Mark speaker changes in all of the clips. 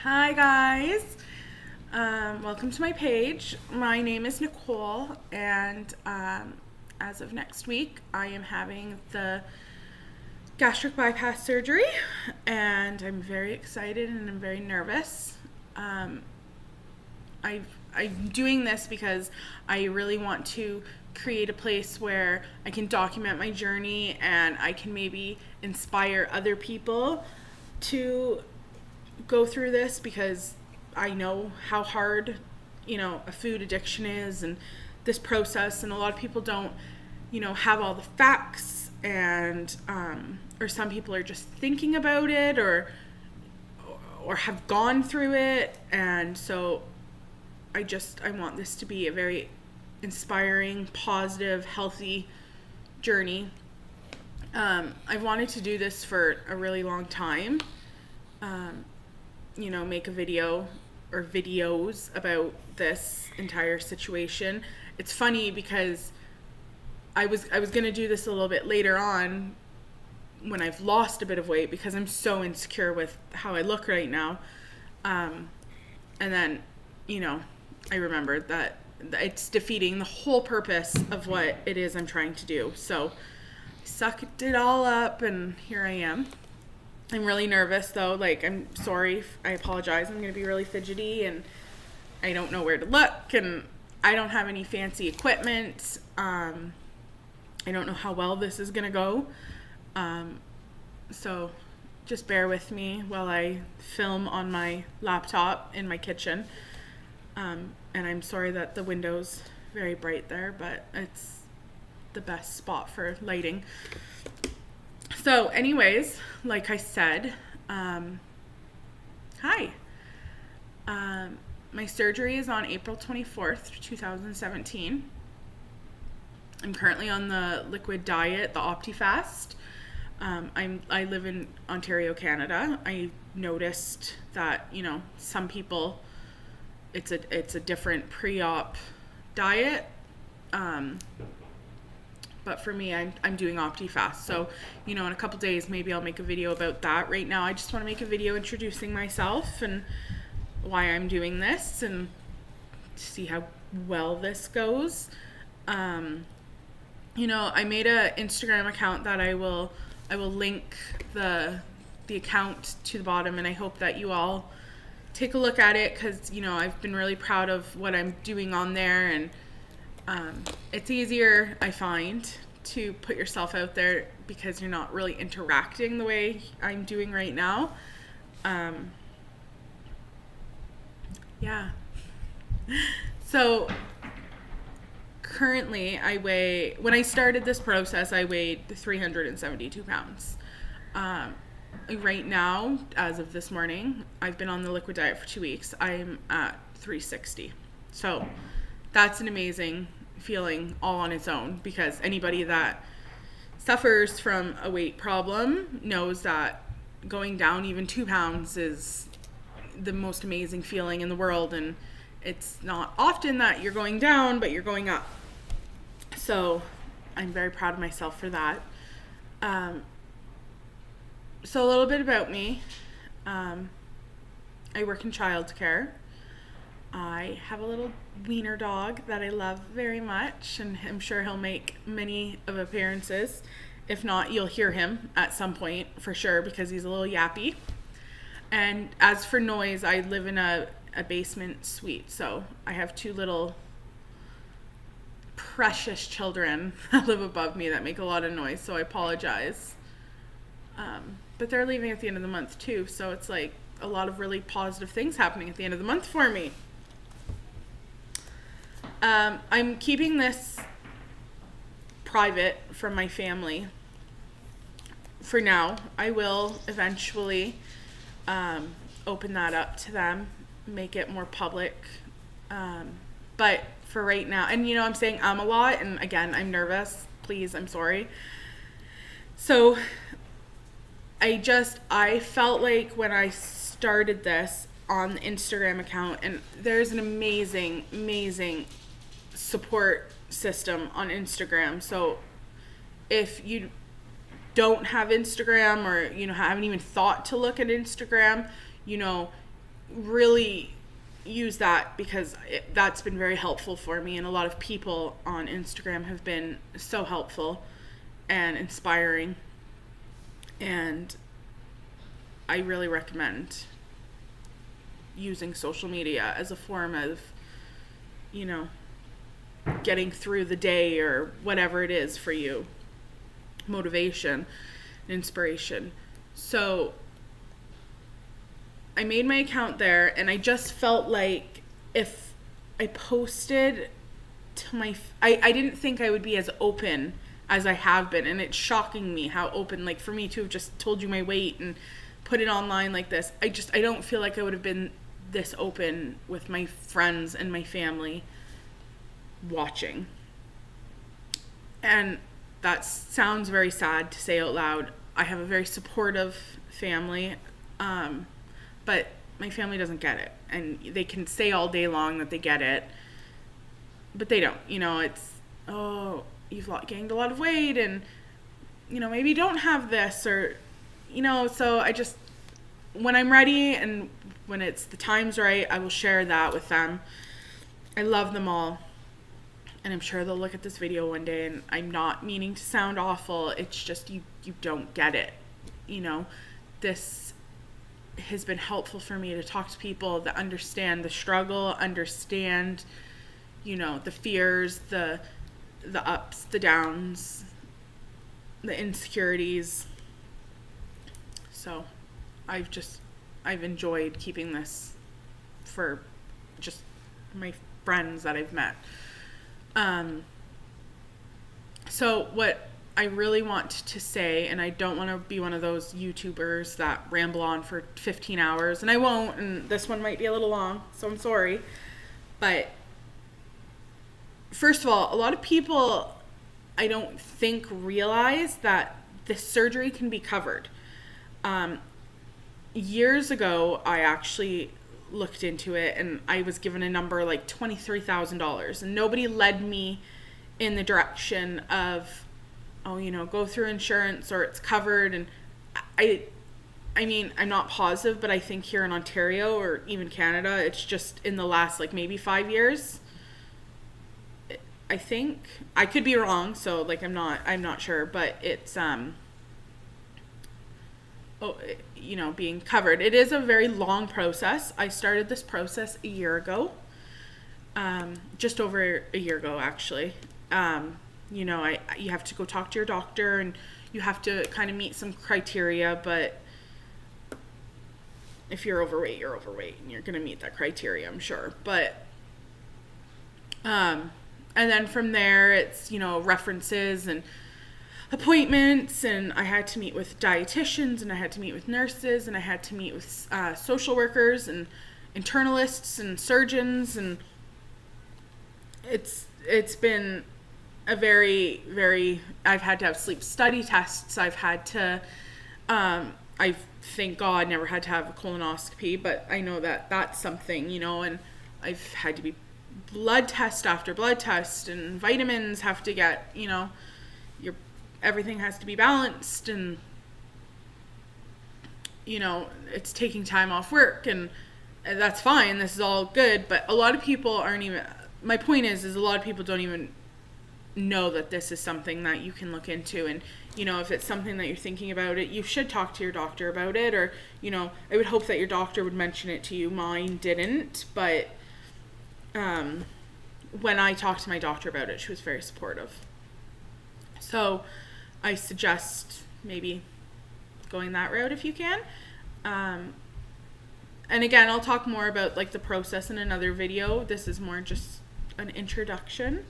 Speaker 1: Hi guys, welcome to my page. My name is Nicole, and as of next week, I am having the gastric bypass surgery, and I'm very excited and I'm very nervous. I'm doing this because I really want to create a place where I can document my journey and I can maybe inspire other people to go through this, because I know how hard, a food addiction is, and this process, and a lot of people don't, have all the facts, and or some people are just thinking about it, or have gone through it, and so I want this to be a very inspiring, positive, healthy journey. I've wanted to do this for a really long time. Make a video or videos about this entire situation. It's funny because I was going to do this a little bit later on when I've lost a bit of weight, because I'm so insecure with how I look right now. And then, I remembered that it's defeating the whole purpose of what it is I'm trying to do. So I sucked it all up, and here I am. I'm really nervous though. I'm sorry. I apologize. I'm going to be really fidgety, and I don't know where to look, and I don't have any fancy equipment. I don't know how well this is going to go. So just bear with me while I film on my laptop in my kitchen. And I'm sorry that the window's very bright there, but it's the best spot for lighting. So anyways, like I said, hi. My surgery is on April 24th, 2017. I'm currently on the liquid diet, the OptiFast. I live in Ontario, Canada. I noticed that, some people, it's a different pre-op diet. But for me, I'm doing OptiFast. So, in a couple days, maybe I'll make a video about that. Right now, I just want to make a video introducing myself and why I'm doing this, and see how well this goes. I made a Instagram account that I will link the account to the bottom, and I hope that you all take a look at it, because, I've been really proud of what I'm doing on there, and it's easier, I find, to put yourself out there because you're not really interacting the way I'm doing right now. Yeah. So currently when I started this process, I weighed 372 pounds. Right now, as of this morning, I've been on the liquid diet for 2 weeks. I'm at 360. So that's an amazing feeling all on its own, because anybody that suffers from a weight problem knows that going down even 2 pounds is the most amazing feeling in the world, and it's not often that you're going down, but you're going up. So I'm very proud of myself for that. So a little bit about me. I work in childcare. I have a little wiener dog that I love very much, and I'm sure he'll make many of appearances. If not, you'll hear him at some point for sure, because he's a little yappy. And as for noise, I live in a basement suite, so I have 2 little precious children that live above me that make a lot of noise, so I apologize. But they're leaving at the end of the month too, so it's like a lot of really positive things happening at the end of the month for me. I'm keeping this private from my family for now. I will eventually open that up to them, make it more public. But for right now, and I'm saying a lot, and again, I'm nervous. Please, I'm sorry. So I felt like when I started this on the Instagram account, and there's an amazing support system on Instagram. So if you don't have Instagram, or haven't even thought to look at Instagram, really use that because that's been very helpful for me, and a lot of people on Instagram have been so helpful and inspiring, and I really recommend using social media as a form of, you know, getting through the day or whatever it is for you, motivation, inspiration. So I made my account there, and I just felt like if I posted to my I didn't think I would be as open as I have been, and it's shocking me how open, like for me to have just told you my weight and put it online like this. I don't feel like I would have been this open with my friends and my family watching. And that sounds very sad to say out loud. I have a very supportive family, but my family doesn't get it. And they can say all day long that they get it, but they don't. You know, it's, oh, you've gained a lot of weight, and, you know, maybe you don't have this, or, you know, so I just, when I'm ready and when the time's right, I will share that with them. I love them all. And I'm sure they'll look at this video one day, and I'm not meaning to sound awful. It's just you don't get it. You know, this has been helpful for me to talk to people that understand the struggle, understand, you know, the fears, the ups, the downs, the insecurities. So I've enjoyed keeping this for just my friends that I've met. So what I really want to say, and I don't want to be one of those YouTubers that ramble on for 15 hours, and I won't, and this one might be a little long, so I'm sorry. But first of all, a lot of people, I don't think, realize that this surgery can be covered. Years ago, I actually looked into it, and I was given a number like $23,000, and nobody led me in the direction of, oh, you know, go through insurance or it's covered. And I mean, I'm not positive, but I think here in Ontario or even Canada, it's just in the last like maybe 5 years. I think I could be wrong, so like I'm not sure, but it's you know, being covered. It is a very long process. I started this process a year ago, just over a year ago, actually. You know, you have to go talk to your doctor, and you have to kind of meet some criteria, but if you're overweight, you're overweight, and you're going to meet that criteria, I'm sure. But, and then from there, it's, you know, references and appointments, and I had to meet with dietitians, and I had to meet with nurses, and I had to meet with social workers and internalists and surgeons, and it's been a very, very, I've had to have sleep study tests. I've had to, I thank God never had to have a colonoscopy, but I know that that's something, you know, and I've had to be blood test after blood test, and vitamins have to get, you know, everything has to be balanced, and, you know, it's taking time off work, and that's fine. This is all good, but a lot of people aren't even, my point is a lot of people don't even know that this is something that you can look into. And, you know, if it's something that you're thinking about it, you should talk to your doctor about it, or, you know, I would hope that your doctor would mention it to you. Mine didn't, but when I talked to my doctor about it, she was very supportive. So I suggest maybe going that route if you can. And again, I'll talk more about like the process in another video. This is more just an introduction,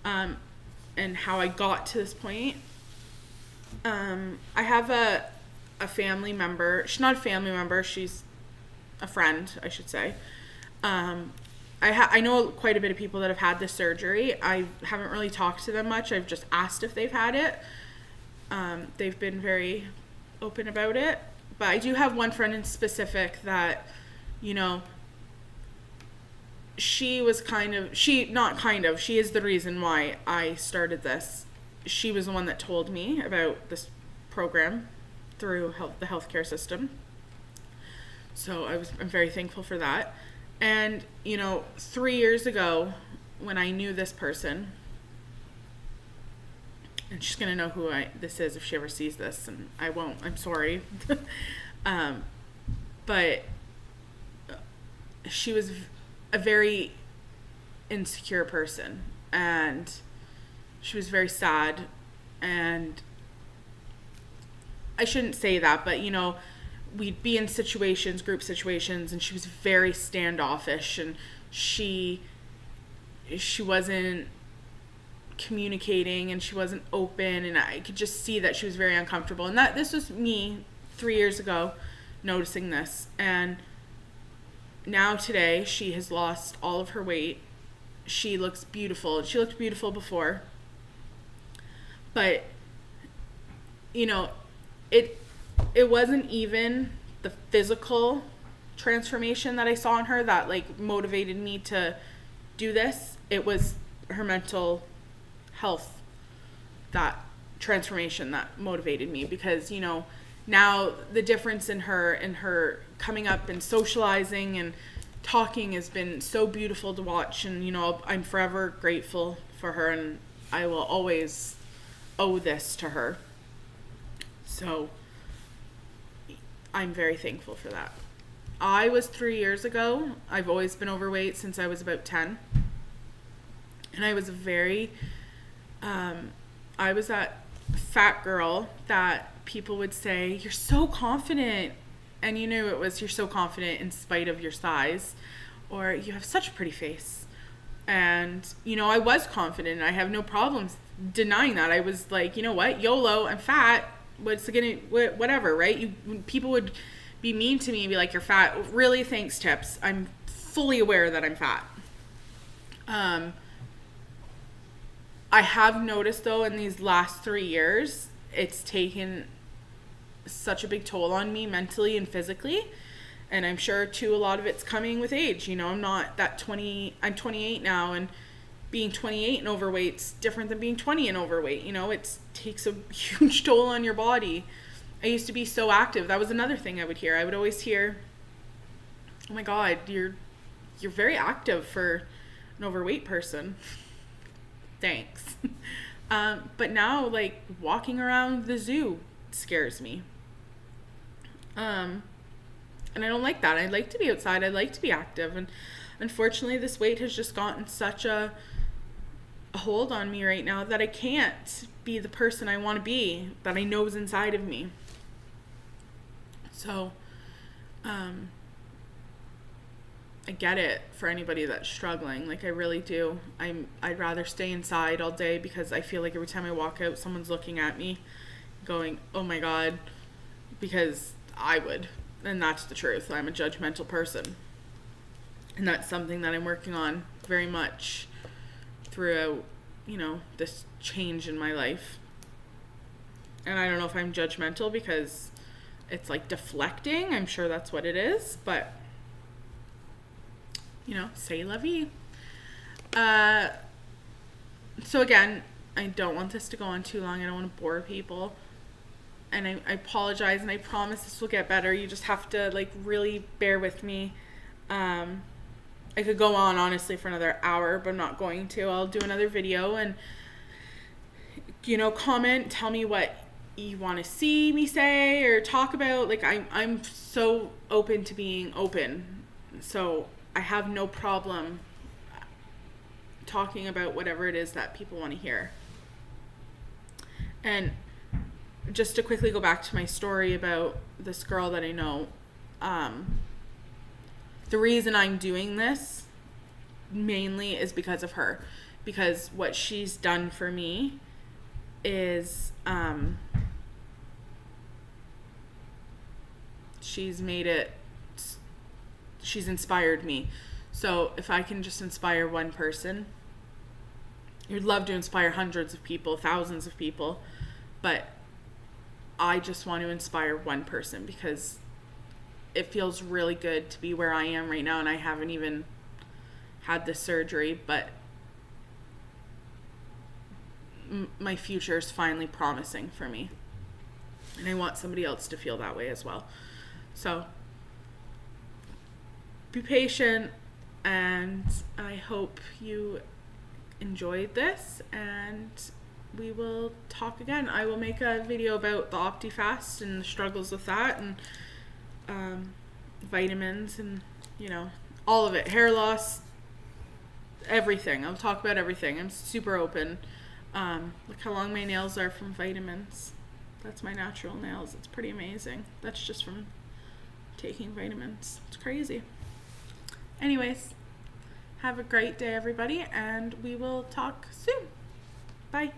Speaker 1: and how I got to this point. I have a family member. She's not a family member. She's a friend, I should say. I know quite a bit of people that have had this surgery. I haven't really talked to them much. I've just asked if they've had it. They've been very open about it. But I do have one friend in specific that, you know, she is the reason why I started this. She was the one that told me about this program through the healthcare system. So I'm very thankful for that. And, 3 years ago when I knew this person, and she's going to know who this is if she ever sees this, and I won't, I'm sorry. But she was a very insecure person, and she was very sad, and I shouldn't say that, but we'd be in situations, group situations, and she was very standoffish, and she wasn't communicating, and she wasn't open, and I could just see that she was very uncomfortable. And this was me 3 years ago noticing this. And now today she has lost all of her weight. She looks beautiful. She looked beautiful before, but it wasn't even the physical transformation that I saw in her that motivated me to do this. It was her mental health, that transformation that motivated me, because now the difference in her coming up and socializing and talking has been so beautiful to watch, and I'm forever grateful for her, and I will always owe this to her. So I'm very thankful for that. I was 3 years ago. I've always been overweight since I was about 10. And I was I was that fat girl that people would say, "You're so confident." And you knew it was, "You're so confident in spite of your size," or "You have such a pretty face." And, I was confident. I have no problems denying that. I was like, you know what? YOLO, I'm fat. Whatever, right? People would be mean to me and be like, "You're fat." Really? Thanks, Tips. I'm fully aware that I'm fat. I have noticed, though, in these last 3 years, it's taken such a big toll on me mentally and physically. And I'm sure, too, a lot of it's coming with age. I'm not that 20, I'm 28 now, and being 28 and overweight's different than being 20 and overweight. It takes a huge toll on your body. I used to be so active. That was another thing I would hear. I would always hear, "Oh my God, you're very active for an overweight person." Thanks. But now, walking around the zoo scares me. And I don't like that. I like to be outside. I like to be active. And unfortunately, this weight has just gotten such a hold on me right now that I can't be the person I want to be, that I know is inside of me. So, I get it for anybody that's struggling. I really do. I'd rather stay inside all day, because I feel like every time I walk out, someone's looking at me going, "Oh my God," because I would. And that's the truth. I'm a judgmental person. And that's something that I'm working on very much throughout, this change in my life. And I don't know if I'm judgmental because it's deflecting. I'm sure that's what it is, but say la vie. So again, I don't want this to go on too long. I don't want to bore people. And I apologize, and I promise this will get better. You just have to really bear with me. I could go on honestly for another hour, but I'm not going to. I'll do another video and comment, tell me what you want to see me say or talk about. I'm so open to being open. So I have no problem talking about whatever it is that people want to hear. And just to quickly go back to my story about this girl that I know, the reason I'm doing this mainly is because of her. Because what she's done for me is she's inspired me. So if I can just inspire one person, you'd love to inspire hundreds of people, thousands of people, but I just want to inspire one person, because it feels really good to be where I am right now, and I haven't even had the surgery, but my future is finally promising for me, and I want somebody else to feel that way as well. So be patient, and I hope you enjoyed this, and we will talk again. I will make a video about the OptiFast and the struggles with that, and vitamins, and all of it, hair loss, everything. I'll talk about everything. I'm super open. Look how long my nails are from vitamins. That's my natural nails. It's pretty amazing. That's just from taking vitamins. It's crazy. Anyways, have a great day, everybody, and we will talk soon. Bye.